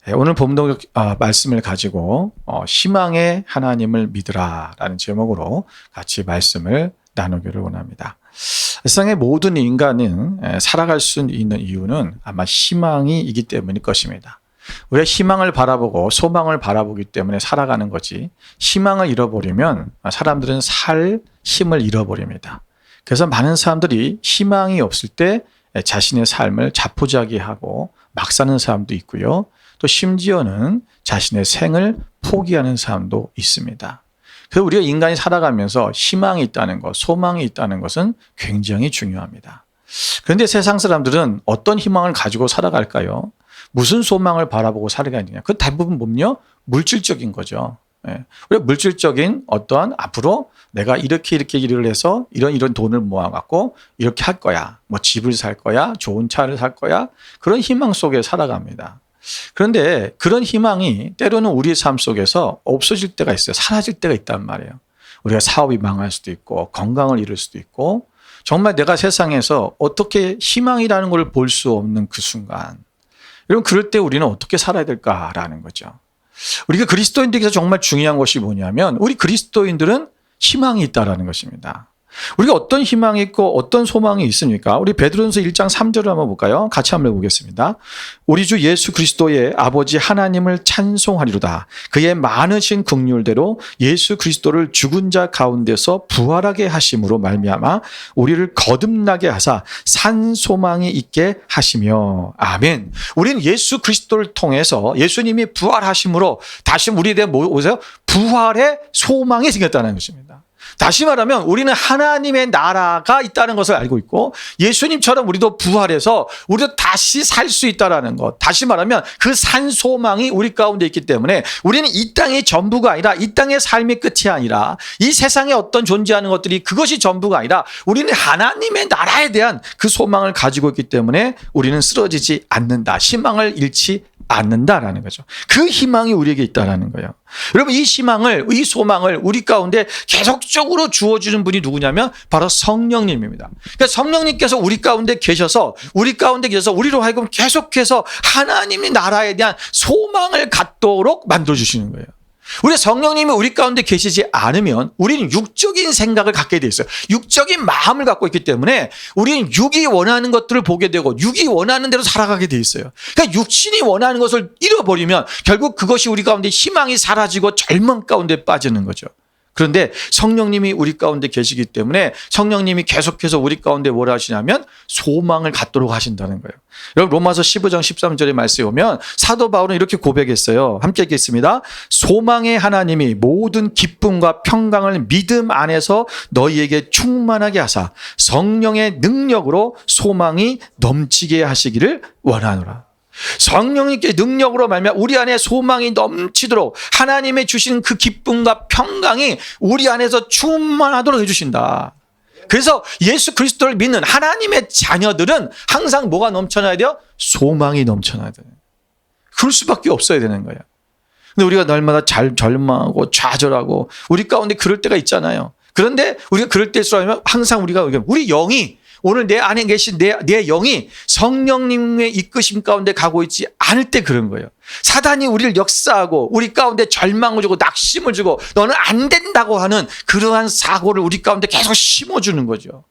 오늘 본문 말씀을 가지고 희망의 하나님을 믿으라라는 제목으로 같이 말씀을 나누기를 원합니다. 세상의 모든 인간은 살아갈 수 있는 이유는 아마 희망이 있기 때문일 것입니다. 우리가 희망을 바라보고 소망을 바라보기 때문에 살아가는 거지, 희망을 잃어버리면 사람들은 살 힘을 잃어버립니다. 그래서 많은 사람들이 희망이 없을 때 자신의 삶을 자포자기하고 막 사는 사람도 있고요. 또 심지어는 자신의 생을 포기하는 사람도 있습니다. 그래서 우리가 인간이 살아가면서 희망이 있다는 것, 소망이 있다는 것은 굉장히 중요합니다. 그런데 세상 사람들은 어떤 희망을 가지고 살아갈까요? 무슨 소망을 바라보고 살아가느냐? 그 대부분 보면요, 물질적인 거죠. 우리가 물질적인 어떠한 앞으로 내가 이렇게 일을 해서 이런 돈을 모아갖고 이렇게 할 거야. 뭐 집을 살 거야. 좋은 차를 살 거야. 그런 희망 속에 살아갑니다. 그런데 그런 희망이 때로는 우리의 삶 속에서 없어질 때가 있어요. 사라질 때가 있단 말이에요. 우리가 사업이 망할 수도 있고 건강을 잃을 수도 있고 정말 내가 세상에서 어떻게 희망이라는 걸 볼 수 없는 그 순간, 여러분 그럴 때 우리는 어떻게 살아야 될까라는 거죠. 우리가 그리스도인들에게서 정말 중요한 것이 뭐냐면 우리 그리스도인들은 희망이 있다라는 것입니다. 우리가 어떤 희망이 있고 어떤 소망이 있습니까? 우리 베드로전서 1장 3절을 한번 볼까요? 같이 한번 보겠습니다. 우리 주 예수 그리스도의 아버지 하나님을 찬송하리로다. 그의 많으신 긍휼대로 예수 그리스도를 죽은 자 가운데서 부활하게 하심으로 말미암아 우리를 거듭나게 하사 산 소망이 있게 하시며. 아멘. 우리는 예수 그리스도를 통해서 예수님이 부활하심으로 다시 우리에 대한 뭐세요? 부활의 소망이 생겼다는 것입니다. 다시 말하면 우리는 하나님의 나라가 있다는 것을 알고 있고 예수님처럼 우리도 부활해서 우리도 다시 살 수 있다는 것. 다시 말하면 그 산 소망이 우리 가운데 있기 때문에 우리는 이 땅의 전부가 아니라 이 땅의 삶의 끝이 아니라 이 세상에 어떤 존재하는 것들이 그것이 전부가 아니라 우리는 하나님의 나라에 대한 그 소망을 가지고 있기 때문에 우리는 쓰러지지 않는다. 희망을 잃지 않는다라는 거죠. 그 희망이 우리에게 있다라는 거예요. 여러분 이 희망을, 이 소망을 우리 가운데 계속적으로 주어주는 분이 누구냐면 바로 성령님입니다. 그러니까 성령님께서 우리 가운데 계셔서 우리로 하여금 계속해서 하나님의 나라에 대한 소망을 갖도록 만들어주시는 거예요. 우리 성령님이 우리 가운데 계시지 않으면 우리는 육적인 생각을 갖게 돼 있어요. 육적인 마음을 갖고 있기 때문에 우리는 육이 원하는 것들을 보게 되고 육이 원하는 대로 살아가게 돼 있어요. 그러니까 육신이 원하는 것을 잃어버리면 결국 그것이 우리 가운데 희망이 사라지고 절망 가운데 빠지는 거죠. 그런데 성령님이 우리 가운데 계시기 때문에 성령님이 계속해서 우리 가운데 뭘 하시냐면 소망을 갖도록 하신다는 거예요. 여러분 로마서 15장 13절의 말씀에 보면 사도 바울은 이렇게 고백했어요. 함께 읽겠습니다. 소망의 하나님이 모든 기쁨과 평강을 믿음 안에서 너희에게 충만하게 하사 성령의 능력으로 소망이 넘치게 하시기를 원하노라. 성령님께 능력으로 말미암아 우리 안에 소망이 넘치도록 하나님의 주신 그 기쁨과 평강이 우리 안에서 충만하도록 해주신다. 그래서 예수 그리스도를 믿는 하나님의 자녀들은 항상 뭐가 넘쳐나야 돼요? 소망이 넘쳐나야 돼요. 그럴 수밖에 없어야 되는 거예요. 근데 우리가 날마다 절망하고 좌절하고 우리 가운데 그럴 때가 있잖아요. 그런데 우리가 그럴 때일수록 항상 우리 영이 오늘 내 안에 계신 내 영이 성령님의 이끄심 가운데 가고 있지 않을 때 그런 거예요. 사단이 우리를 역사하고 우리 가운데 절망을 주고 낙심을 주고 너는 안 된다고 하는 그러한 사고를 우리 가운데 계속 심어주는 거죠.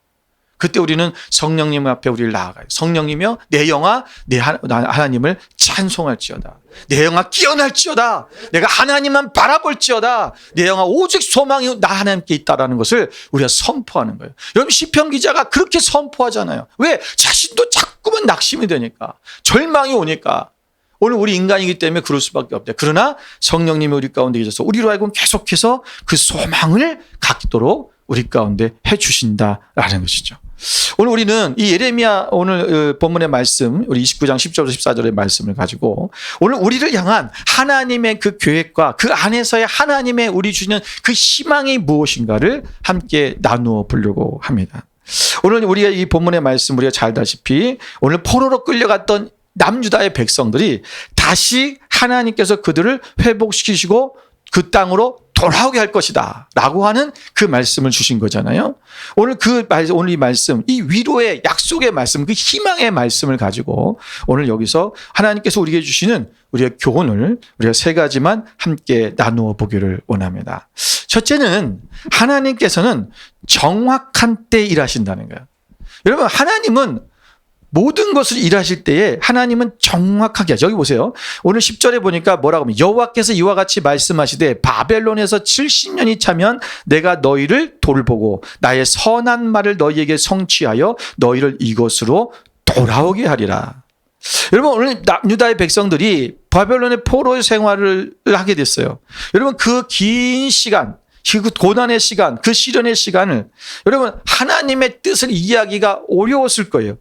그때 우리는 성령님 앞에 우리를 나아가요. 성령님이여 내 영아 내 하나님을 찬송할지어다. 내 영아 깨어날지어다. 내가 하나님만 바라볼지어다. 내 영아 오직 소망이 나 하나님께 있다라는 것을 우리가 선포하는 거예요. 여러분 시편 기자가 그렇게 선포하잖아요. 왜? 자신도 자꾸만 낙심이 되니까 절망이 오니까. 오늘 우리 인간이기 때문에 그럴 수밖에 없다. 그러나 성령님이 우리 가운데 계셔서 우리로 하여금 계속해서 그 소망을 갖도록 우리 가운데 해주신다라는 것이죠. 오늘 우리는 이 예레미야 오늘 본문의 말씀 우리 29장 10절부터 14절의 말씀을 가지고 오늘 우리를 향한 하나님의 그 계획과 그 안에서의 하나님의 우리 주시는 그 희망이 무엇인가를 함께 나누어 보려고 합니다. 오늘 우리가 이 본문의 말씀 우리가 잘 알다시피 오늘 포로로 끌려갔던 남유다의 백성들이 다시 하나님께서 그들을 회복시키시고 그 땅으로 돌아오게 할 것이다 라고 하는 그 말씀을 주신 거잖아요. 오늘 오늘 이 말씀, 이 위로의 약속의 말씀, 그 희망의 말씀을 가지고 오늘 여기서 하나님께서 우리에게 주시는 우리의 교훈을 우리가 세 가지만 함께 나누어 보기를 원합니다. 첫째는 하나님께서는 정확한 때 일하신다는 거예요. 여러분, 하나님은 모든 것을 일하실 때에 하나님은 정확하게 하죠. 여기 보세요. 오늘 10절에 보니까 뭐라고 하면 여호와께서 이와 같이 말씀하시되 바벨론에서 70년이 차면 내가 너희를 돌보고 나의 선한 말을 너희에게 성취하여 너희를 이곳으로 돌아오게 하리라. 여러분, 오늘 남유다의 백성들이 바벨론의 포로 생활을 하게 됐어요. 여러분, 그 긴 시간, 그 고난의 시간, 그 시련의 시간을 여러분 하나님의 뜻을 이해하기가 어려웠을 거예요.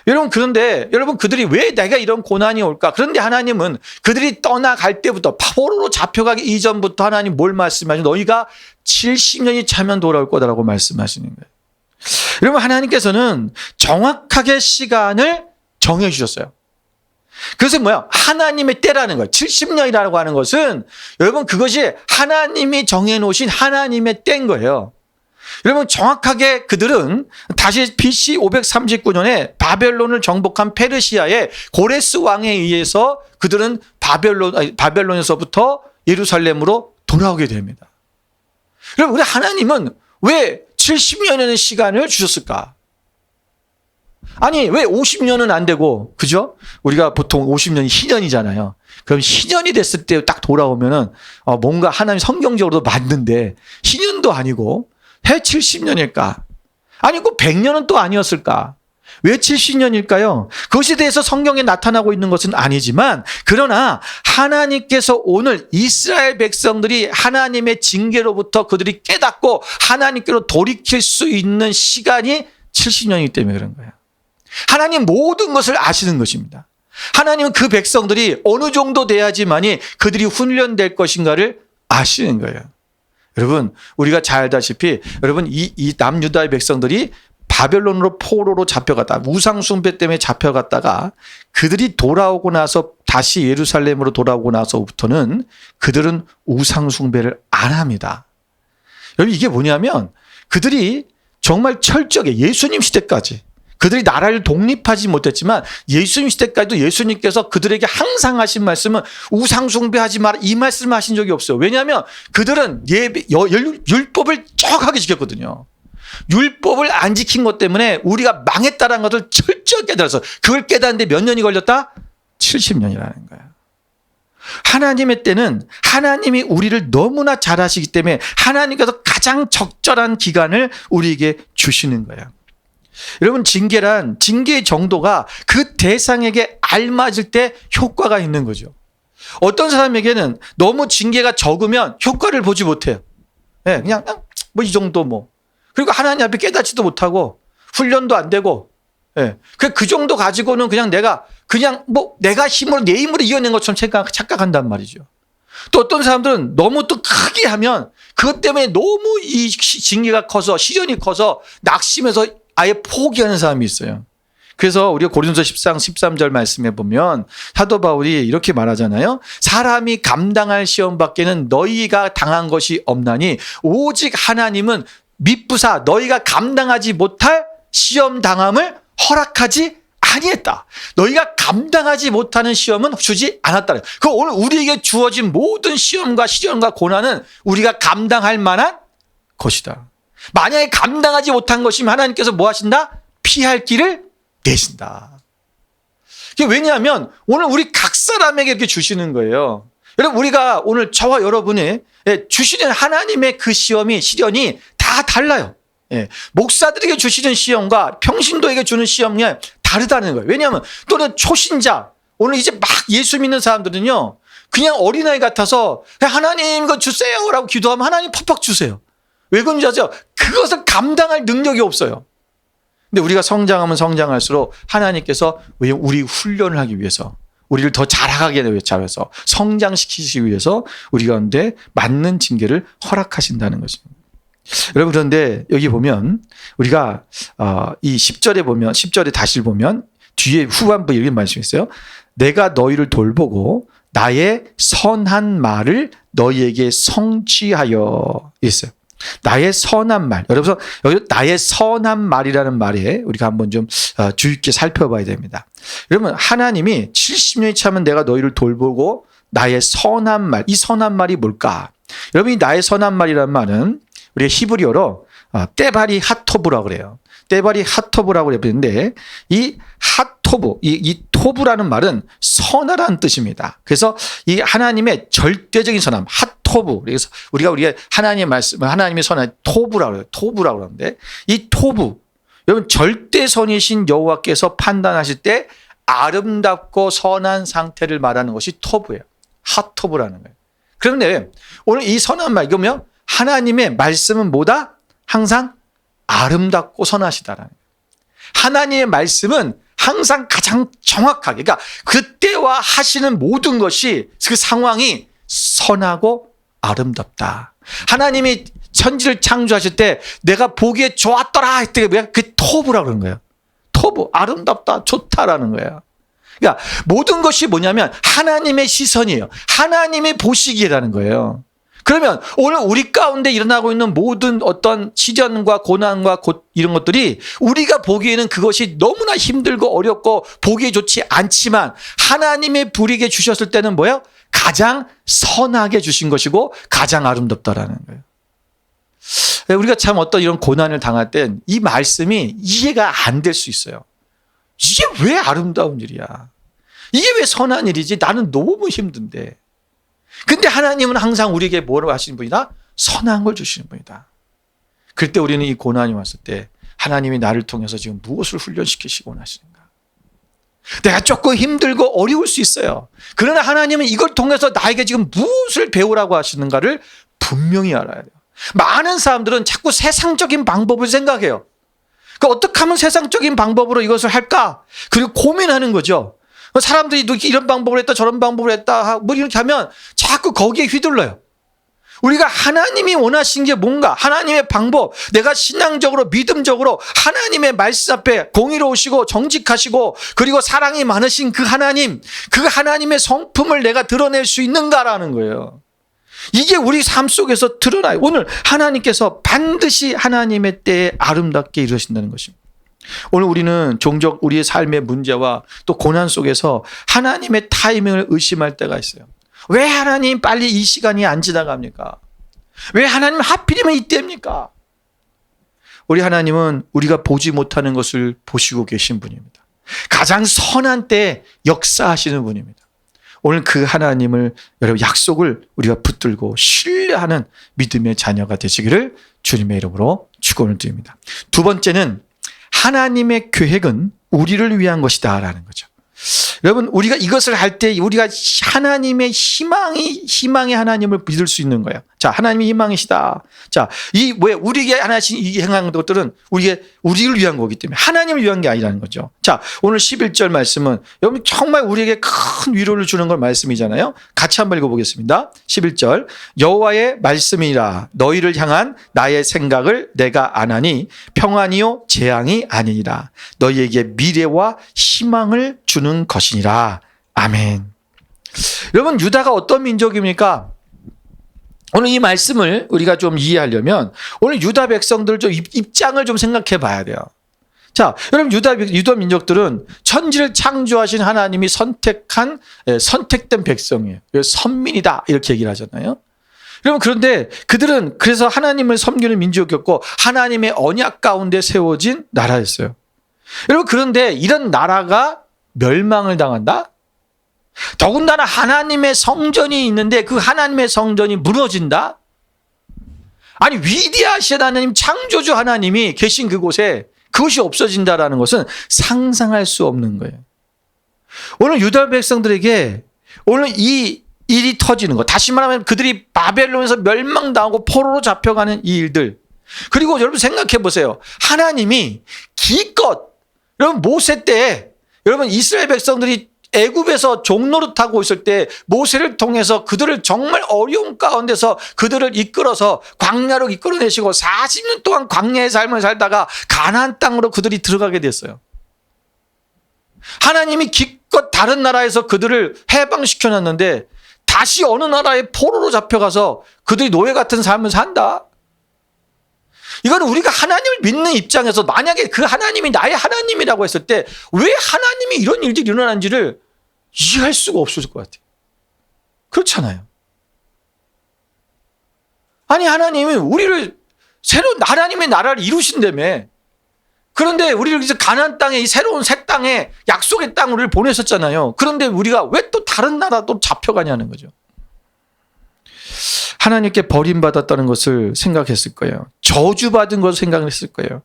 여러분, 그런데 여러분 그들이 왜 내가 이런 고난이 올까? 그런데 하나님은 그들이 떠나갈 때부터 포로로 잡혀가기 이전부터 하나님 뭘 말씀하시죠? 너희가 70년이 차면 돌아올 거다라고 말씀하시는 거예요. 여러분, 하나님께서는 정확하게 시간을 정해 주셨어요. 그래서 뭐야? 하나님의 때라는 거예요. 70년이라고 하는 것은 여러분 그것이 하나님이 정해놓으신 하나님의 때인 거예요. 여러분, 정확하게 그들은 다시 BC 539년에 바벨론을 정복한 페르시아의 고레스 왕에 의해서 그들은 바벨론에서부터 예루살렘으로 돌아오게 됩니다. 여러분, 우리 하나님은 왜 70년의 시간을 주셨을까? 아니, 왜 50년은 안 되고, 그죠? 우리가 보통 50년이 희년이잖아요. 그럼 희년이 됐을 때 딱 돌아오면은 뭔가 하나님 성경적으로도 맞는데 희년도 아니고 왜 70년일까? 아니고 100년은 또 아니었을까? 왜 70년일까요? 그것에 대해서 성경에 나타나고 있는 것은 아니지만, 그러나 하나님께서 오늘 이스라엘 백성들이 하나님의 징계로부터 그들이 깨닫고 하나님께로 돌이킬 수 있는 시간이 70년이기 때문에 그런 거예요. 하나님 모든 것을 아시는 것입니다. 하나님은 그 백성들이 어느 정도 돼야지만이 그들이 훈련될 것인가를 아시는 거예요. 여러분, 우리가 잘 알다시피 여러분 이 남유다의 백성들이 바벨론으로 포로로 잡혀갔다, 우상 숭배 때문에 잡혀갔다가 그들이 돌아오고 나서 다시 예루살렘으로 돌아오고 나서부터는 그들은 우상 숭배를 안 합니다. 여러분, 이게 뭐냐면 그들이 정말 철저하게 예수님 시대까지 그들이 나라를 독립하지 못했지만 예수님 시대까지도 예수님께서 그들에게 항상 하신 말씀은 우상 숭배하지 마라, 이 말씀을 하신 적이 없어요. 왜냐하면 그들은 율법을 정확하게 지켰거든요. 율법을 안 지킨 것 때문에 우리가 망했다는 것을 철저히 깨달아서 그걸 깨닫는데 몇 년이 걸렸다? 70년이라는 거야. 하나님의 때는 하나님이 우리를 너무나 잘 아시기 때문에 하나님께서 가장 적절한 기간을 우리에게 주시는 거야. 여러분, 징계의 정도가 그 대상에게 알맞을 때 효과가 있는 거죠. 어떤 사람에게는 너무 징계가 적으면 효과를 보지 못해요. 네, 그냥 뭐 이 정도 뭐. 그리고 하나님 앞에 깨닫지도 못하고 훈련도 안 되고, 그 정도 가지고는 그냥 내가 힘으로 내 힘으로 이겨낸 것처럼 착각한단 말이죠. 또 어떤 사람들은 너무 또 크게 하면 그것 때문에 너무 이 징계가 커서 시련이 커서 낙심해서 아예 포기하는 사람이 있어요. 그래서 우리가 고린도서 13절 말씀에 보면 사도 바울이 이렇게 말하잖아요. 사람이 감당할 시험 밖에는 너희가 당한 것이 없나니 오직 하나님은 미쁘사 너희가 감당하지 못할 시험 당함을 허락하지 아니했다. 너희가 감당하지 못하는 시험은 주지 않았다. 그 오늘 우리에게 주어진 모든 시험과 시련과 고난은 우리가 감당할 만한 것이다. 만약에 감당하지 못한 것이면 하나님께서 뭐 하신다? 피할 길을 내신다. 왜냐하면 오늘 우리 각 사람에게 이렇게 주시는 거예요. 여러분, 우리가 오늘 저와 여러분의 주시는 하나님의 그 시련이 다 달라요. 목사들에게 주시는 시험과 평신도에게 주는 시험이 다르다는 거예요. 왜냐하면 또는 초신자, 오늘 이제 막 예수 믿는 사람들은요, 그냥 어린아이 같아서 하나님 이거 주세요라고 기도하면 하나님 팍팍 주세요. 왜 그런지 아세요? 그것을 감당할 능력이 없어요. 근데 우리가 성장하면 성장할수록 하나님께서 우리 훈련을 하기 위해서, 우리를 더 잘하게 위해서, 성장시키시기 위해서 우리 가운데 맞는 징계를 허락하신다는 것입니다. 여러분, 그런데 여기 보면 우리가 이 10절에 다시 보면 뒤에 후반부에 이렇게 말씀이 있어요. 내가 너희를 돌보고 나의 선한 말을 너희에게 성취하여 있어요. 나의 선한 말. 여러분, 여기 나의 선한 말이라는 말에 우리가 한번 좀 주의 깊게 살펴봐야 됩니다. 여러분, 하나님이 70년이 차면 내가 너희를 돌보고 나의 선한 말, 이 선한 말이 뭘까? 여러분, 이 나의 선한 말이라는 말은 우리가 히브리어로 떼바리 하토브라고 그래요. 떼바리 하토브라고 그랬는데 이 하토브, 이 토브라는 말은 선하라는 뜻입니다. 그래서 이 하나님의 절대적인 선함, 하토브. 그래서 우리가 하나님의 말씀, 하나님의 선한 토브라고 해요. 토브라고 그러는데 이 토브, 여러분 절대선이신 여호와께서 판단하실 때 아름답고 선한 상태를 말하는 것이 토브예요. 하토브라는 거예요. 그런데 오늘 이 선한 말, 이거면 하나님의 말씀은 뭐다? 항상 아름답고 선하시다라는 거예요. 하나님의 말씀은 항상 가장 정확하게, 그러니까 그때와 하시는 모든 것이 그 상황이 선하고 아름답다. 하나님이 천지를 창조하실 때 내가 보기에 좋았더라 했을 때 그게 토브라고 그러는 거예요. 토브, 아름답다, 좋다라는 거예요. 그러니까 모든 것이 뭐냐면 하나님의 시선이에요. 하나님의 보시기라는 거예요. 그러면 오늘 우리 가운데 일어나고 있는 모든 어떤 시련과 고난과 이런 것들이 우리가 보기에는 그것이 너무나 힘들고 어렵고 보기에 좋지 않지만 하나님의 불이게 주셨을 때는 뭐예요? 가장 선하게 주신 것이고 가장 아름답다라는 거예요. 우리가 참 어떤 이런 고난을 당할 땐 이 말씀이 이해가 안 될 수 있어요. 이게 왜 아름다운 일이야? 이게 왜 선한 일이지? 나는 너무 힘든데. 근데 하나님은 항상 우리에게 뭐라고 하시는 분이다? 선한 걸 주시는 분이다. 그럴 때 우리는 이 고난이 왔을 때 하나님이 나를 통해서 지금 무엇을 훈련시키시고 하시는가? 내가 조금 힘들고 어려울 수 있어요. 그러나 하나님은 이걸 통해서 나에게 지금 무엇을 배우라고 하시는가를 분명히 알아야 돼요. 많은 사람들은 자꾸 세상적인 방법을 생각해요. 어떻게 하면 세상적인 방법으로 이것을 할까? 그리고 고민하는 거죠. 사람들이 이런 방법을 했다 저런 방법을 했다 뭐 이렇게 하면 자꾸 거기에 휘둘러요. 우리가 하나님이 원하시는 게 뭔가, 하나님의 방법, 내가 신앙적으로 믿음적으로 하나님의 말씀 앞에 공의로우시고 정직하시고 그리고 사랑이 많으신 그 하나님의 성품을 내가 드러낼 수 있는가라는 거예요. 이게 우리 삶 속에서 드러나요. 오늘 하나님께서 반드시 하나님의 때에 아름답게 이루신다는 것입니다. 오늘 우리는 종종 우리의 삶의 문제와 또 고난 속에서 하나님의 타이밍을 의심할 때가 있어요. 왜 하나님 빨리 이 시간이 안 지나갑니까? 왜 하나님 하필이면 이때입니까? 우리 하나님은 우리가 보지 못하는 것을 보시고 계신 분입니다. 가장 선한 때에 역사하시는 분입니다. 오늘 그 하나님을, 여러분 약속을 우리가 붙들고 신뢰하는 믿음의 자녀가 되시기를 주님의 이름으로 축원을 드립니다. 두 번째는 하나님의 계획은 우리를 위한 것이다 라는 거죠. 여러분 우리가 이것을 할 때 우리가 하나님의 희망의 하나님을 믿을 수 있는 거예요. 자, 하나님이 희망이시다. 자, 우리에게 하나씩 이 행한 것들은 우리를 위한 거기 때문에 하나님을 위한 게 아니라는 거죠. 자, 오늘 11절 말씀은 여러분 정말 우리에게 큰 위로를 주는 걸 말씀이잖아요. 같이 한번 읽어보겠습니다. 11절 여호와의 말씀이라 너희를 향한 나의 생각을 내가 아나니 평안이요 재앙이 아니니라 너희에게 미래와 희망을 주는 것이니라. 아멘. 여러분 유다가 어떤 민족입니까? 오늘 이 말씀을 우리가 좀 이해하려면 오늘 유다 백성들 좀 입장을 좀 생각해 봐야 돼요. 자, 여러분 유다 민족들은 천지를 창조하신 하나님이 선택된 백성이에요. 선민이다 이렇게 얘기를 하잖아요. 여러분 그런데 그들은 그래서 하나님을 섬기는 민족이었고 하나님의 언약 가운데 세워진 나라였어요. 여러분 그런데 이런 나라가 멸망을 당한다? 더군다나 하나님의 성전이 있는데 그 하나님의 성전이 무너진다? 아니 위대하신 하나님, 창조주 하나님이 계신 그곳에 그것이 없어진다라는 것은 상상할 수 없는 거예요. 오늘 유다 백성들에게 오늘 이 일이 터지는 것, 다시 말하면 그들이 바벨론에서 멸망당하고 포로로 잡혀가는 이 일들, 그리고 여러분 생각해 보세요. 하나님이 기껏 여러분 모세 때 여러분 이스라엘 백성들이 애굽에서 종노릇하고 있을 때 모세를 통해서 그들을 정말 어려운 가운데서 그들을 이끌어서 광야로 이끌어내시고 40년 동안 광야의 삶을 살다가 가나안 땅으로 그들이 들어가게 됐어요. 하나님이 기껏 다른 나라에서 그들을 해방시켜놨는데 다시 어느 나라의 포로로 잡혀가서 그들이 노예 같은 삶을 산다. 이거는 우리가 하나님을 믿는 입장에서 만약에 그 하나님이 나의 하나님이라고 했을 때 왜 하나님이 이런 일들이 일어나는지를 이해할 수가 없을 것 같아요. 그렇잖아요. 아니 하나님이 우리를 새로운 하나님의 나라를 이루신다며. 그런데 우리를 이제 가나안 땅에 이 새로운 새 땅에 약속의 땅을 보내셨잖아요. 그런데 우리가 왜 또 다른 나라도 잡혀가냐는 거죠. 하나님께 버림받았다는 것을 생각했을 거예요. 저주받은 것을 생각했을 거예요.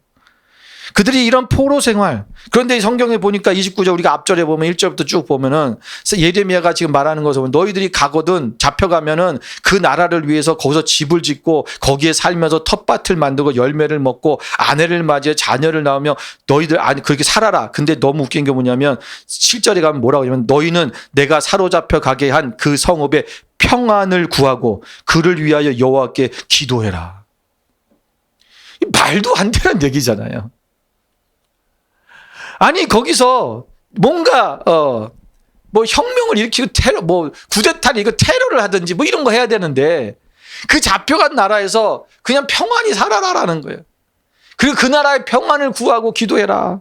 그들이 이런 포로 생활. 그런데 성경에 보니까 29절 우리가 앞절에 보면 1절부터 쭉 보면은 예레미야가 지금 말하는 것을 보면 너희들이 가거든 잡혀가면은 그 나라를 위해서 거기서 집을 짓고 거기에 살면서 텃밭을 만들고 열매를 먹고 아내를 맞이해 자녀를 낳으며 너희들 아니 그렇게 살아라. 근데 너무 웃긴 게 뭐냐면 7절에 가면 뭐라고 하냐면 너희는 내가 사로잡혀 가게 한 그 성읍에 평안을 구하고 그를 위하여 여호와께 기도해라. 말도 안 되는 얘기잖아요. 아니 거기서 뭔가 뭐 혁명을 일으키고 테러 뭐 쿠데타를 이거 테러를 하든지 뭐 이런 거 해야 되는데 그 잡혀간 나라에서 그냥 평안히 살아라라는 거예요. 그리고 그 나라의 평안을 구하고 기도해라.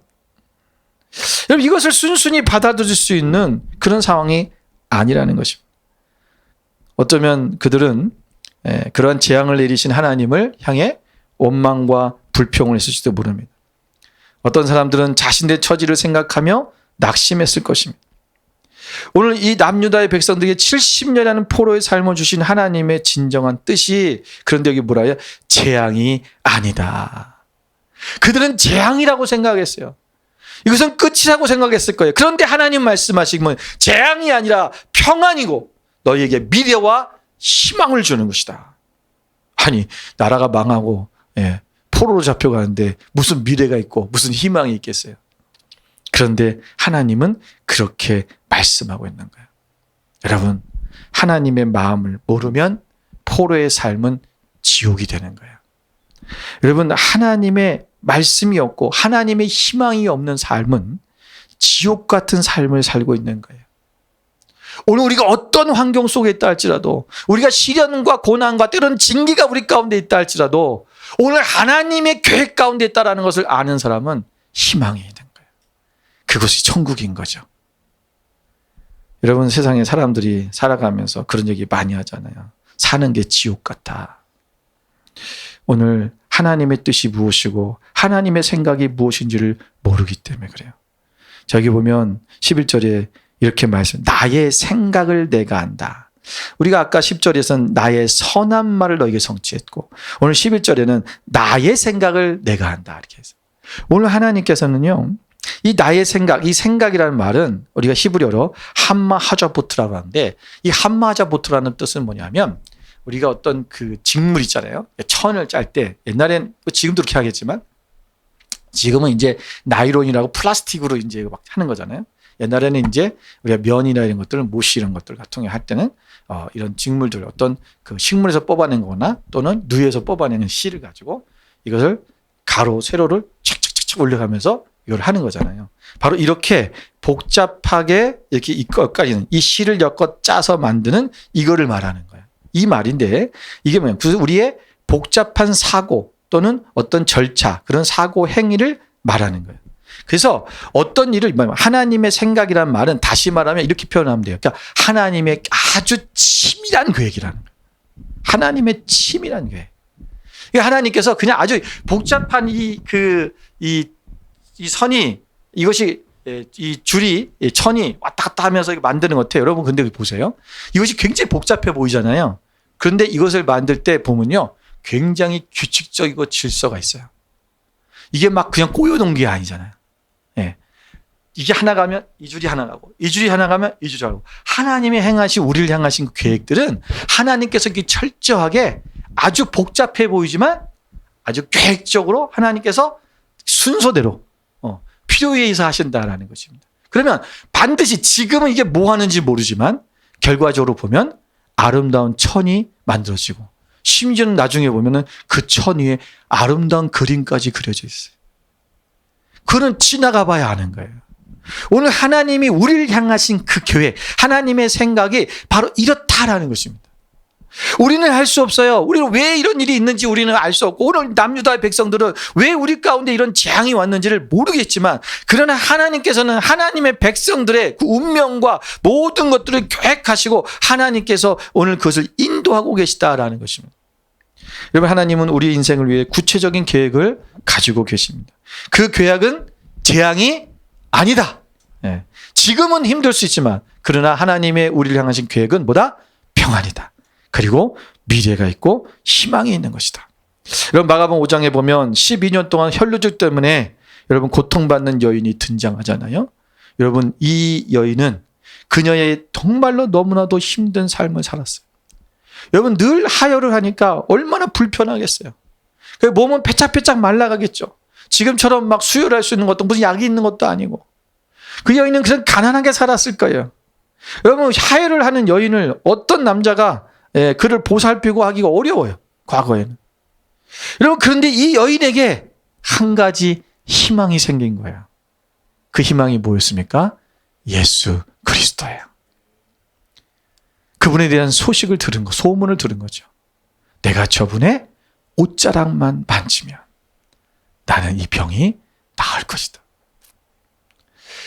여러분 이것을 순순히 받아들일 수 있는 그런 상황이 아니라는 것입니다. 어쩌면 그들은 그러한 재앙을 내리신 하나님을 향해 원망과 불평을 했을지도 모릅니다. 어떤 사람들은 자신의 처지를 생각하며 낙심했을 것입니다. 오늘 이 남유다의 백성들에게 70년이라는 포로의 삶을 주신 하나님의 진정한 뜻이 그런데 여기 뭐라요? 재앙이 아니다. 그들은 재앙이라고 생각했어요. 이것은 끝이라고 생각했을 거예요. 그런데 하나님 말씀하시면 재앙이 아니라 평안이고 너희에게 미래와 희망을 주는 것이다. 아니 나라가 망하고 포로로 잡혀가는데 무슨 미래가 있고 무슨 희망이 있겠어요. 그런데 하나님은 그렇게 말씀하고 있는 거예요. 여러분 하나님의 마음을 모르면 포로의 삶은 지옥이 되는 거예요. 여러분 하나님의 말씀이 없고 하나님의 희망이 없는 삶은 지옥 같은 삶을 살고 있는 거예요. 오늘 우리가 어떤 환경 속에 있다 할지라도 우리가 시련과 고난과 때로는 징계가 우리 가운데 있다 할지라도 오늘 하나님의 계획 가운데 있다는 것을 아는 사람은 희망이 있는 거예요. 그것이 천국인 거죠. 여러분 세상에 사람들이 살아가면서 그런 얘기 많이 하잖아요. 사는 게 지옥 같아. 오늘 하나님의 뜻이 무엇이고 하나님의 생각이 무엇인지를 모르기 때문에 그래요. 저기 보면 11절에 이렇게 말씀, 나의 생각을 내가 안다. 우리가 아까 10절에서는 나의 선한 말을 너에게 성취했고 오늘 11절에는 나의 생각을 내가 한다. 이렇게 해서 오늘 하나님께서는요. 이 나의 생각, 이 생각이라는 말은 우리가 히브리어로 함마하자보트라고 하는데 이 함마하자보트라는 뜻은 뭐냐면 우리가 어떤 그 직물 있잖아요. 천을 짤 때 옛날엔 지금도 그렇게 하겠지만 지금은 이제 나이론이라고 플라스틱으로 이제 막 하는 거잖아요. 옛날에는 이제 우리가 면이나 이런 것들을 못이 이런 것들 같은 거 할 때는 이런 직물들 어떤 그 식물에서 뽑아낸 거나 또는 누에서 뽑아내는 실을 가지고 이것을 가로 세로를 착착착착 올려가면서 이걸 하는 거잖아요. 바로 이렇게 복잡하게 이렇게 엇갈리는 이 실을 엮어 짜서 만드는 이거를 말하는 거예요. 이 말인데 이게 뭐냐면 우리의 복잡한 사고 또는 어떤 절차 그런 사고 행위를 말하는 거예요. 그래서 어떤 일을 하나님의 생각이라는 말은 다시 말하면 이렇게 표현하면 돼요. 그러니까 하나님의 아주 치밀한 계획이라는 거예요. 하나님의 치밀한 계획. 하나님께서 그냥 아주 복잡한 이 선이 이것이 이 줄이 천이 왔다 갔다 하면서 만드는 것 같아요. 여러분 근데 보세요. 이것이 굉장히 복잡해 보이잖아요. 그런데 이것을 만들 때 보면요. 굉장히 규칙적이고 질서가 있어요. 이게 막 그냥 꼬여놓은 게 아니잖아요. 예. 이게 하나 가면 이 줄이 하나 가고 이 줄이 하나 가면 이 줄이 가고 하나님이 행하신 우리를 향하신 그 계획들은 하나님께서 이렇게 철저하게 아주 복잡해 보이지만 아주 계획적으로 하나님께서 순서대로 필요에 의해서 하신다라는 것입니다. 그러면 반드시 지금은 이게 뭐 하는지 모르지만 결과적으로 보면 아름다운 천이 만들어지고 심지어는 나중에 보면은 그 천 위에 아름다운 그림까지 그려져 있어요. 그는 지나가 봐야 아는 거예요. 오늘 하나님이 우리를 향하신 그 교회, 하나님의 생각이 바로 이렇다라는 것입니다. 우리는 알 수 없어요. 우리는 왜 이런 일이 있는지 우리는 알 수 없고, 오늘 남유다의 백성들은 왜 우리 가운데 이런 재앙이 왔는지를 모르겠지만, 그러나 하나님께서는 하나님의 백성들의 그 운명과 모든 것들을 계획하시고 하나님께서 오늘 그것을 인도하고 계시다라는 것입니다. 여러분, 하나님은 우리 인생을 위해 구체적인 계획을 가지고 계십니다. 그 계획은 재앙이 아니다. 예. 지금은 힘들 수 있지만, 그러나 하나님의 우리를 향하신 계획은 뭐다? 평안이다. 그리고 미래가 있고 희망이 있는 것이다. 여러분, 마가복음 5장에 보면 12년 동안 혈루증 때문에 여러분 고통받는 여인이 등장하잖아요. 여러분, 이 여인은 그녀의 정말로 너무나도 힘든 삶을 살았어요. 여러분, 늘 하혈을 하니까 얼마나 불편하겠어요. 몸은 빼짝빼짝 말라가겠죠. 지금처럼 막 수혈할 수 있는 것도 무슨 약이 있는 것도 아니고. 그 여인은 그냥 가난하게 살았을 거예요. 여러분, 하혈을 하는 여인을 어떤 남자가 그를 보살피고 하기가 어려워요. 과거에는. 여러분, 그런데 이 여인에게 한 가지 희망이 생긴 거예요. 그 희망이 뭐였습니까? 예수 그리스도예요. 그분에 대한 소식을 들은 거, 소문을 들은 거죠. 내가 저분의 옷자락만 만지면 나는 이 병이 나을 것이다.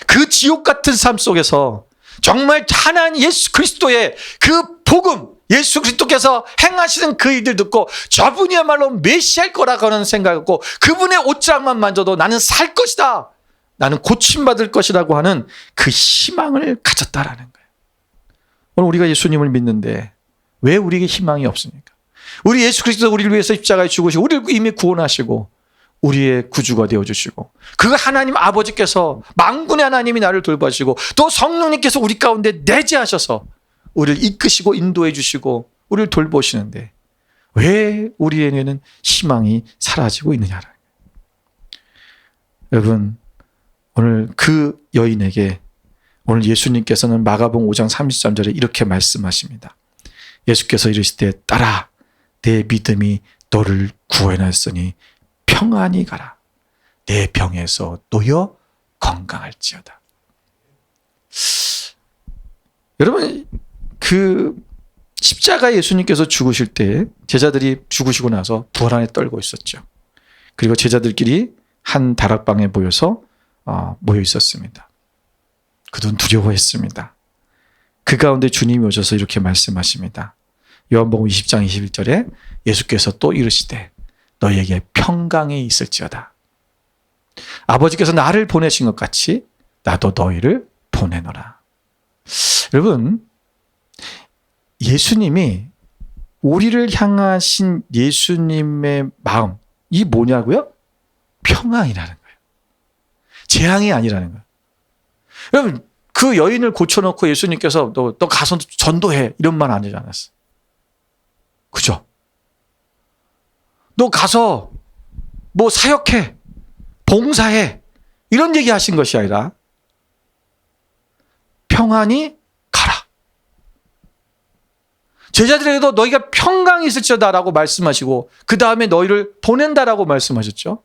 그 지옥 같은 삶 속에서 정말 하나님 예수 그리스도의 그 복음, 예수 그리스도께서 행하시는 그 일들 듣고 저분이야말로 메시아일 거라고 하는 생각이었고, 그분의 옷자락만 만져도 나는 살 것이다, 나는 고침받을 것이라고 하는 그 희망을 가졌다라는 거예요. 오늘 우리가 예수님을 믿는데 왜 우리에게 희망이 없습니까? 우리 예수 그리스도 우리를 위해서 십자가에 죽으시고 우리를 이미 구원하시고 우리의 구주가 되어주시고, 그 하나님 아버지께서, 만군의 하나님이 나를 돌봐주시고, 또 성령님께서 우리 가운데 내재하셔서 우리를 이끄시고 인도해 주시고 우리를 돌보시는데 왜 우리에게는 희망이 사라지고 있느냐라는 거예요. 여러분, 오늘 그 여인에게 오늘 예수님께서는 마가복음 5장 33절에 이렇게 말씀하십니다. 예수께서 이르시되 딸아, 내 믿음이 너를 구원하였으니 평안히 가라. 내 병에서 놓여 건강할지어다. 여러분, 그 십자가에 예수님께서 죽으실 때 제자들이 죽으시고 나서 불안에 떨고 있었죠. 그리고 제자들끼리 한 다락방에 모여서 모여 있었습니다. 그들은 두려워했습니다. 그 가운데 주님이 오셔서 이렇게 말씀하십니다. 요한복음 20장 21절에 예수께서 또 이르시되 너희에게 평강이 있을지어다. 아버지께서 나를 보내신 것 같이 나도 너희를 보내노라. 여러분, 예수님이 우리를 향하신 예수님의 마음, 이 뭐냐고요? 평안이라는 거예요. 재앙이 아니라는 거예요. 여러분, 그 여인을 고쳐놓고 예수님께서 너 가서 전도해, 이런 말 안 하지 않았어. 그죠? 너 가서 뭐 사역해, 봉사해, 이런 얘기 하신 것이 아니라 평안히 가라. 제자들에게도 너희가 평강이 있을지어다라고 말씀하시고 그 다음에 너희를 보낸다라고 말씀하셨죠.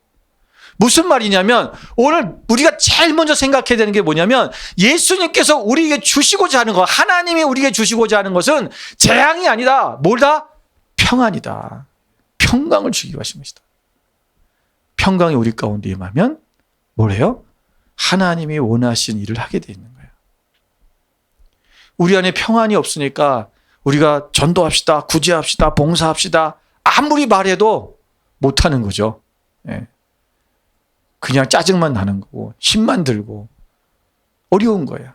무슨 말이냐면 오늘 우리가 제일 먼저 생각해야 되는 게 뭐냐면 예수님께서 우리에게 주시고자 하는 것, 하나님이 우리에게 주시고자 하는 것은 재앙이 아니다. 뭐다? 평안이다. 평강을 주기로 하신 것이다. 평강이 우리 가운데 임하면 뭐래요? 하나님이 원하신 일을 하게 돼 있는 거예요. 우리 안에 평안이 없으니까 우리가 전도합시다, 구제합시다, 봉사합시다 아무리 말해도 못하는 거죠. 예. 그냥 짜증만 나는 거고 힘만 들고 어려운 거예요.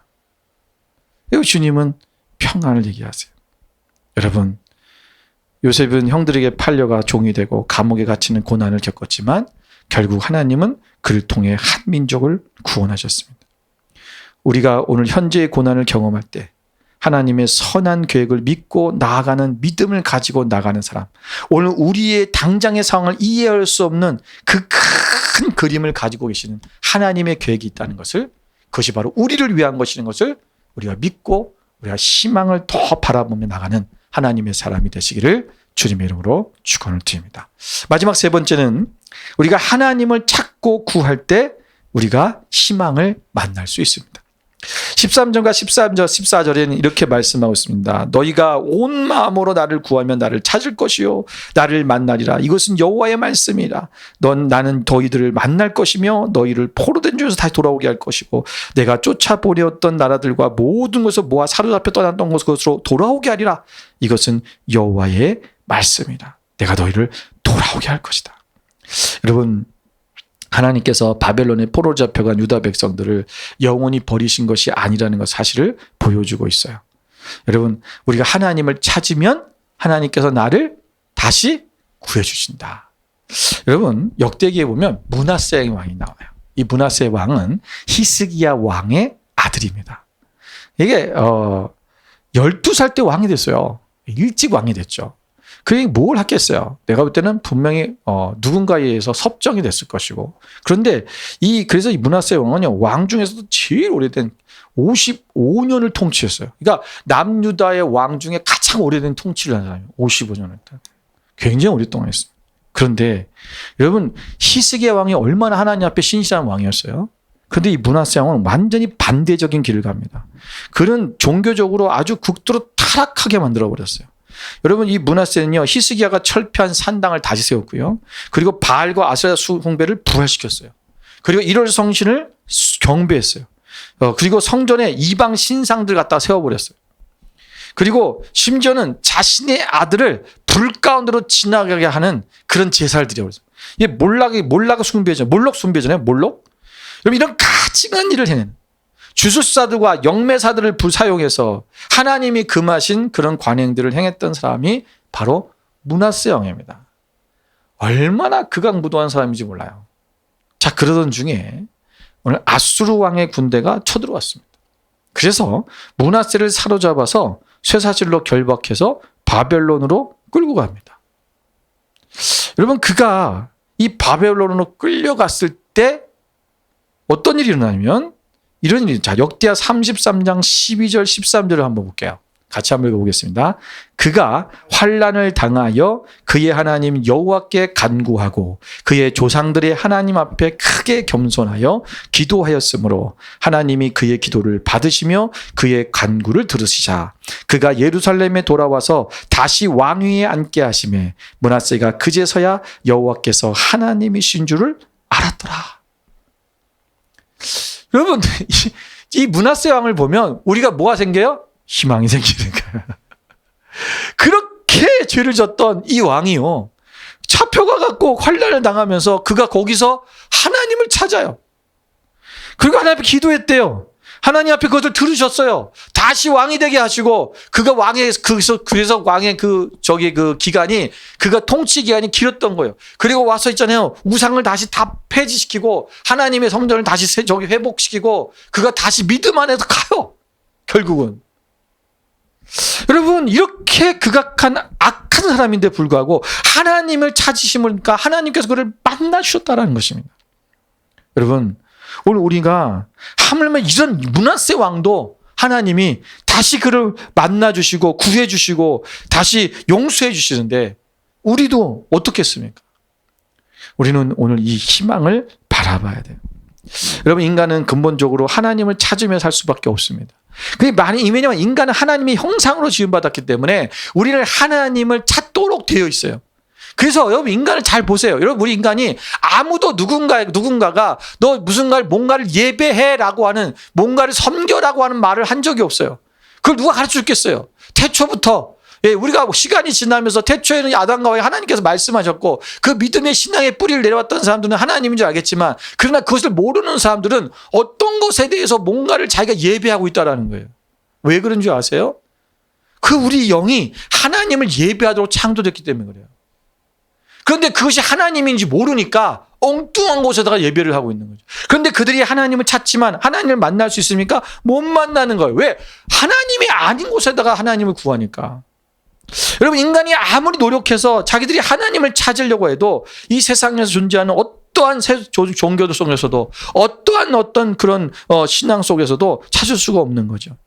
그리고 주님은 평안을 얘기하세요. 여러분, 요셉은 형들에게 팔려가 종이 되고 감옥에 갇히는 고난을 겪었지만 결국 하나님은 그를 통해 한 민족을 구원하셨습니다. 우리가 오늘 현재의 고난을 경험할 때 하나님의 선한 계획을 믿고 나아가는 믿음을 가지고 나가는 사람, 오늘 우리의 당장의 상황을 이해할 수 없는 그 큰 그림을 가지고 계시는 하나님의 계획이 있다는 것을, 그것이 바로 우리를 위한 것이라는 것을 우리가 믿고 우리가 희망을 더 바라보며 나가는 하나님의 사람이 되시기를 주님의 이름으로 축원을 드립니다. 마지막 세 번째는 우리가 하나님을 찾고 구할 때 우리가 희망을 만날 수 있습니다. 13절과 14절에는 이렇게 말씀하고 있습니다. 너희가 온 마음으로 나를 구하면 나를 찾을 것이요 나를 만나리라. 이것은 여호와의 말씀이라. 나는 너희들을 만날 것이며 너희를 포로된 중에서 다시 돌아오게 할 것이고 내가 쫓아보려던 나라들과 모든 것을 모아 사로잡혀 떠났던 곳으로 돌아오게 하리라. 이것은 여호와의 말씀이라. 내가 너희를 돌아오게 할 것이다. 여러분, 하나님께서 바벨론에 포로로 잡혀간 유다 백성들을 영원히 버리신 것이 아니라는 것 사실을 보여주고 있어요. 여러분, 우리가 하나님을 찾으면 하나님께서 나를 다시 구해주신다. 여러분, 역대기에 보면 므낫세 왕이 나와요. 이 므낫세 왕은 히스기야 왕의 아들입니다. 이게 12살 때 왕이 됐어요. 일찍 왕이 됐죠. 그게 뭘 했겠어요? 내가 볼 때는 분명히 누군가에 의해서 섭정이 됐을 것이고. 그런데 그래서 이 므낫세 왕은요, 왕 중에서도 제일 오래된 55년을 통치했어요. 그러니까 남유다의 왕 중에 가장 오래된 통치를 한 사람이에요. 55년을 했다. 굉장히 오랫동안 했어요. 그런데 여러분, 히스기야 왕이 얼마나 하나님 앞에 신실한 왕이었어요. 그런데 이 므낫세 왕은 완전히 반대적인 길을 갑니다. 그는 종교적으로 아주 극도로 타락하게 만들어버렸어요. 여러분, 이 므낫세는요, 히스기야가 철폐한 산당을 다시 세웠고요. 그리고 바알과 아세라 숭배를 부활시켰어요. 그리고 1월 성신을 경배했어요. 그리고 성전에 이방 신상들 갖다 세워버렸어요. 그리고 심지어는 자신의 아들을 불 가운데로 지나가게 하는 그런 제사를 드려버렸어요. 이게 몰락 숭배잖아요. 몰록 숭배잖아요. 몰록. 여러분, 이런 가증한 일을 해낸 주술사들과 영매사들을 사용해서 하나님이 금하신 그런 관행들을 행했던 사람이 바로 므낫세 왕입니다. 얼마나 극악무도한 사람인지 몰라요. 자, 그러던 중에 오늘 아수르 왕의 군대가 쳐들어왔습니다. 그래서 므낫세를 사로잡아서 쇠사슬로 결박해서 바벨론으로 끌고 갑니다. 여러분, 그가 이 바벨론으로 끌려갔을 때 어떤 일이 일어나냐면 이런 일이, 자, 역대하 33장 12절 13절을 한번 볼게요. 같이 한번 읽어보겠습니다. 그가 환난을 당하여 그의 하나님 여호와께 간구하고 그의 조상들의 하나님 앞에 크게 겸손하여 기도하였으므로 하나님이 그의 기도를 받으시며 그의 간구를 들으시자 그가 예루살렘에 돌아와서 다시 왕위에 앉게 하시매 므낫세가 그제서야 여호와께서 하나님이신 줄을 알았더라. 여러분, 이 므낫세 왕을 보면 우리가 뭐가 생겨요? 희망이 생기는 거예요. 그렇게 죄를 졌던 이 왕이요, 잡혀가 갖고 환난을 당하면서 그가 거기서 하나님을 찾아요. 그리고 하나님 앞에 기도했대요. 하나님 앞에 그것을 들으셨어요. 다시 왕이 되게 하시고 그가 그래서 왕의 그 기간이, 그가 통치 기간이 길었던 거예요. 그리고 와서 있잖아요, 우상을 다시 다 폐지시키고 하나님의 성전을 다시 회복시키고 그가 다시 믿음 안에서 가요. 결국은 여러분, 이렇게 극악한 악한 사람인데 불구하고 하나님을 찾으시니까 하나님께서 그를 만나주셨다는 것입니다. 여러분, 오늘 우리가 하물며 이런 므낫세 왕도 하나님이 다시 그를 만나주시고 구해주시고 다시 용서해주시는데 우리도 어떻겠습니까? 우리는 오늘 이 희망을 바라봐야 돼요. 여러분, 인간은 근본적으로 하나님을 찾으며 살 수밖에 없습니다. 왜냐하면 인간은 하나님의 형상으로 지음받았기 때문에 우리는 하나님을 찾도록 되어 있어요. 그래서 여러분, 인간을 잘 보세요. 여러분, 우리 인간이 아무도 누군가가 너 뭔가를 예배해라고 하는, 뭔가를 섬겨라고 하는 말을 한 적이 없어요. 그걸 누가 가르쳐 줬겠어요? 태초부터. 우리가 시간이 지나면서 태초에는 아담과 하와에 하나님께서 말씀하셨고 그 믿음의 신앙의 뿌리를 내려왔던 사람들은 하나님인 줄 알겠지만, 그러나 그것을 모르는 사람들은 어떤 것에 대해서 뭔가를 자기가 예배하고 있다는 거예요. 왜 그런 줄 아세요? 우리 영이 하나님을 예배하도록 창조됐기 때문에 그래요. 그런데 그것이 하나님인지 모르니까 엉뚱한 곳에다가 예배를 하고 있는 거죠. 그런데 그들이 하나님을 찾지만 하나님을 만날 수 있습니까? 못 만나는 거예요. 왜? 하나님이 아닌 곳에다가 하나님을 구하니까. 여러분, 인간이 아무리 노력해서 자기들이 하나님을 찾으려고 해도 이 세상에서 존재하는 어떠한 종교 속에서도 어떤 그런 신앙 속에서도 찾을 수가 없는 거죠.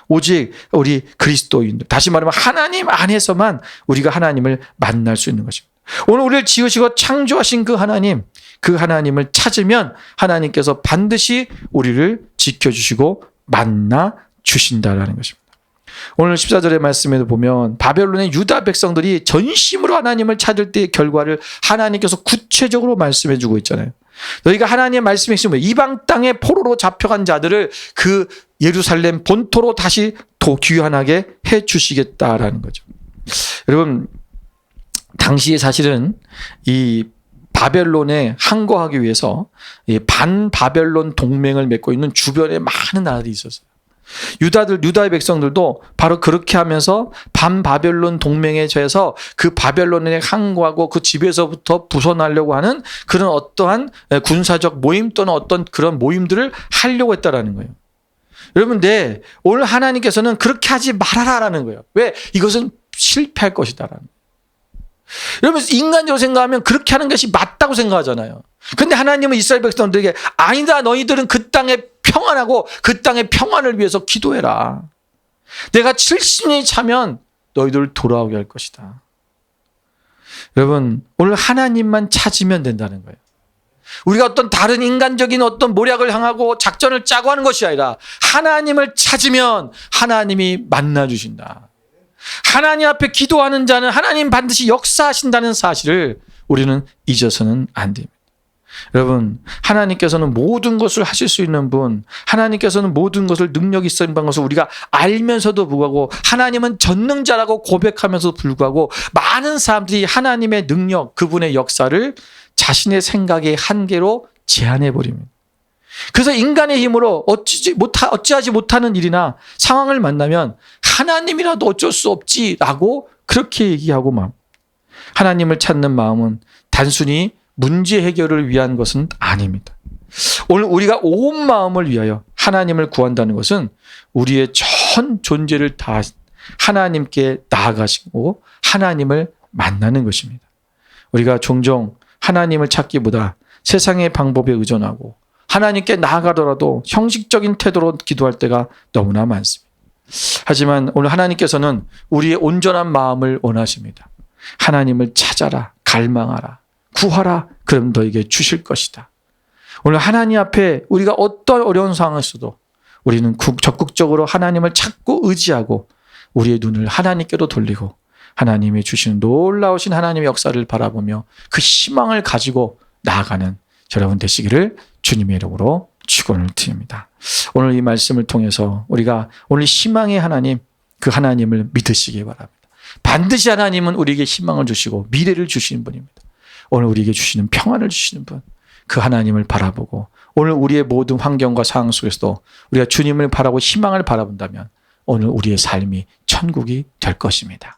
오직 우리 그리스도인들, 다시 말하면 하나님 안에서만 우리가 하나님을 만날 수 있는 것입니다. 오늘 우리를 지으시고 창조하신 그 하나님, 그 하나님을 찾으면 하나님께서 반드시 우리를 지켜주시고 만나 주신다라는 것입니다. 오늘 14절의 말씀에도 보면 바벨론의 유다 백성들이 전심으로 하나님을 찾을 때의 결과를 하나님께서 구체적으로 말씀해 주고 있잖아요. 너희가 하나님의 말씀에 있으면 이방 땅에 포로로 잡혀간 자들을 그 예루살렘 본토로 다시 귀환하게 해 주시겠다라는 거죠. 여러분, 당시에 사실은 이 바벨론에 항거하기 위해서 이 반바벨론 동맹을 맺고 있는 주변에 많은 나라들이 있었어요. 유다의 백성들도 바로 그렇게 하면서 반바벨론 동맹에 처해서 그 바벨론에 항거하고 그 집에서부터 벗어나려고 하는 그런 어떠한 군사적 모임 또는 어떤 그런 모임들을 하려고 했다라는 거예요. 여러분, 오늘 하나님께서는 그렇게 하지 말아라라는 거예요. 왜? 이것은 실패할 것이다라는 거예요. 여러분, 인간적으로 생각하면 그렇게 하는 것이 맞다고 생각하잖아요. 근데 하나님은 이스라엘 백성들에게 아니다, 너희들은 그 땅에 평안하고 그 땅의 평안을 위해서 기도해라. 내가 70년이 차면 너희들을 돌아오게 할 것이다. 여러분, 오늘 하나님만 찾으면 된다는 거예요. 우리가 어떤 다른 인간적인 어떤 모략을 향하고 작전을 짜고 하는 것이 아니라 하나님을 찾으면 하나님이 만나 주신다. 하나님 앞에 기도하는 자는 하나님 반드시 역사하신다는 사실을 우리는 잊어서는 안 됩니다. 여러분, 하나님께서는 모든 것을 하실 수 있는 분, 하나님께서는 모든 것을 능력 있는 것을 우리가 알면서도 불구하고 하나님은 전능자라고 고백하면서도 불구하고 많은 사람들이 하나님의 능력, 그분의 역사를 자신의 생각의 한계로 제한해 버립니다. 그래서 인간의 힘으로 어찌하지 못하는 일이나 상황을 만나면 하나님이라도 어쩔 수 없지라고 그렇게 얘기하고 하나님을 찾는 마음은 단순히 문제 해결을 위한 것은 아닙니다. 오늘 우리가 온 마음을 위하여 하나님을 구한다는 것은 우리의 전 존재를 다 하나님께 나아가시고 하나님을 만나는 것입니다. 우리가 종종 하나님을 찾기보다 세상의 방법에 의존하고 하나님께 나아가더라도 형식적인 태도로 기도할 때가 너무나 많습니다. 하지만 오늘 하나님께서는 우리의 온전한 마음을 원하십니다. 하나님을 찾아라, 갈망하라, 구하라, 그럼 너에게 주실 것이다. 오늘 하나님 앞에 우리가 어떤 어려운 상황에서도 우리는 적극적으로 하나님을 찾고 의지하고 우리의 눈을 하나님께로 돌리고 하나님이 주시는 놀라우신 하나님의 역사를 바라보며 그 희망을 가지고 나아가는 여러분 되시기를 주님의 이름으로 축원을 드립니다. 오늘 이 말씀을 통해서 우리가 오늘 희망의 하나님, 그 하나님을 믿으시기 바랍니다. 반드시 하나님은 우리에게 희망을 주시고 미래를 주시는 분입니다. 오늘 우리에게 주시는 평안을 주시는 분, 그 하나님을 바라보고 오늘 우리의 모든 환경과 상황 속에서도 우리가 주님을 바라고 희망을 바라본다면 오늘 우리의 삶이 천국이 될 것입니다.